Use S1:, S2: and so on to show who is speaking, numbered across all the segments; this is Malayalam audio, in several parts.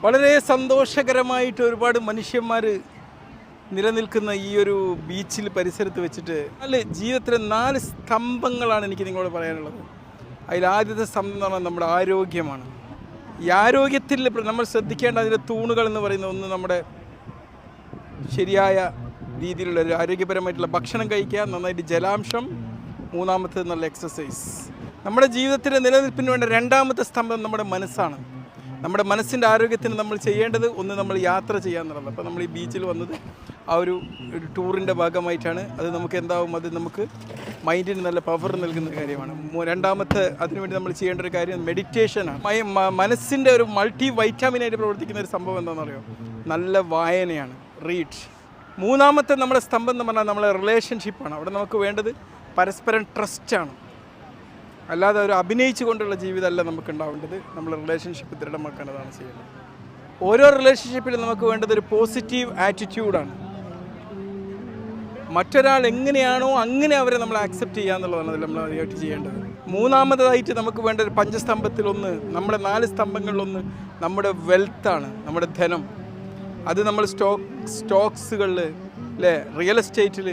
S1: വളരെ സന്തോഷകരമായിട്ട് ഒരുപാട് മനുഷ്യന്മാർ നിലനിൽക്കുന്ന ഈ ഒരു ബീച്ചിൽ പരിസരത്ത് വെച്ചിട്ട് ജീവിതത്തിലെ 4 സ്തംഭങ്ങളാണ് എനിക്ക് നിങ്ങളോട് പറയാനുള്ളത്. അതിൽ ആദ്യത്തെ സ്തംഭം എന്ന് പറഞ്ഞാൽ നമ്മുടെ ആരോഗ്യമാണ്. ഈ ആരോഗ്യത്തിൽ നമ്മൾ ശ്രദ്ധിക്കേണ്ട അതിൻ്റെ തൂണുകൾ എന്ന് പറയുന്നത് ഒന്ന് നമ്മുടെ ശരിയായ രീതിയിലുള്ള ഒരു ആരോഗ്യപരമായിട്ടുള്ള ഭക്ഷണം കഴിക്കുക, നന്നായിട്ട് ജലാംശം, മൂന്നാമത്തെ നല്ല എക്സസൈസ്. നമ്മുടെ ജീവിതത്തിൻ്റെ നിലനിൽപ്പിന് വേണ്ട രണ്ടാമത്തെ സ്തംഭം നമ്മുടെ മനസ്സാണ്. നമ്മുടെ മനസ്സിൻ്റെ ആരോഗ്യത്തിന് നമ്മൾ ചെയ്യേണ്ടത് ഒന്ന് നമ്മൾ യാത്ര ചെയ്യുക എന്നുള്ളത്. അപ്പോൾ നമ്മൾ ഈ ബീച്ചിൽ വന്നത് ആ ഒരു ടൂറിൻ്റെ ഭാഗമായിട്ടാണ്. അത് നമുക്ക് എന്താവും, അത് നമുക്ക് മൈൻഡിന് നല്ല പവർ നൽകുന്ന കാര്യമാണ്. രണ്ടാമത്തെ അതിനുവേണ്ടി നമ്മൾ ചെയ്യേണ്ട ഒരു കാര്യം മെഡിറ്റേഷനാണ്. മനസ്സിൻ്റെ ഒരു മൾട്ടി വൈറ്റാമിനായിട്ട് പ്രവർത്തിക്കുന്ന ഒരു സംഭവം എന്താണെന്ന് അറിയോ? നല്ല വായനയാണ്, റീഡ്. മൂന്നാമത്തെ നമ്മുടെ സ്തംഭം എന്ന് പറഞ്ഞാൽ നമ്മളെ റിലേഷൻഷിപ്പാണ്. അവിടെ നമുക്ക് വേണ്ടത് പരസ്പരം ട്രസ്റ്റാണ്. അല്ലാതെ ഒരു അഭിനയിച്ചു കൊണ്ടുള്ള ജീവിതമല്ല നമുക്ക് ഉണ്ടാവേണ്ടത്. നമ്മൾ റിലേഷൻഷിപ്പ് ദൃഢമാക്കേണ്ടതാണ് ചെയ്യേണ്ടത്. ഓരോ റിലേഷൻഷിപ്പിലും നമുക്ക് വേണ്ടത് ഒരു പോസിറ്റീവ് ആറ്റിറ്റ്യൂഡാണ്. മറ്റൊരാൾ എങ്ങനെയാണോ അങ്ങനെ അവരെ നമ്മൾ ആക്സെപ്റ്റ് ചെയ്യുക എന്നുള്ളതാണ് അതിൽ നമ്മൾ ആദ്യമായിട്ട് ചെയ്യേണ്ടത്. മൂന്നാമതായിട്ട് നമുക്ക് വേണ്ട ഒരു പഞ്ചസ്തംഭത്തിലൊന്ന്, നമ്മുടെ 4 സ്തംഭങ്ങളിലൊന്ന് നമ്മുടെ വെൽത്താണ്, നമ്മുടെ ധനം. അത് നമ്മൾ സ്റ്റോക്സുകളിൽ അല്ലേ, റിയൽ എസ്റ്റേറ്റിൽ,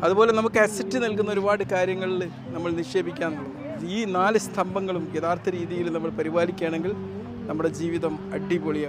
S1: അതുപോലെ നമുക്ക് അസറ്റ് നൽകുന്ന ഒരുപാട് കാര്യങ്ങളിൽ നമ്മൾ നിക്ഷേപിക്കുക എന്നുള്ളത്. ഈ 4 സ്തംഭങ്ങളും യഥാർത്ഥ രീതിയിൽ നമ്മൾ പരിപാലിക്കുകയാണെങ്കിൽ നമ്മുടെ ജീവിതം അടിപൊളിയാവും.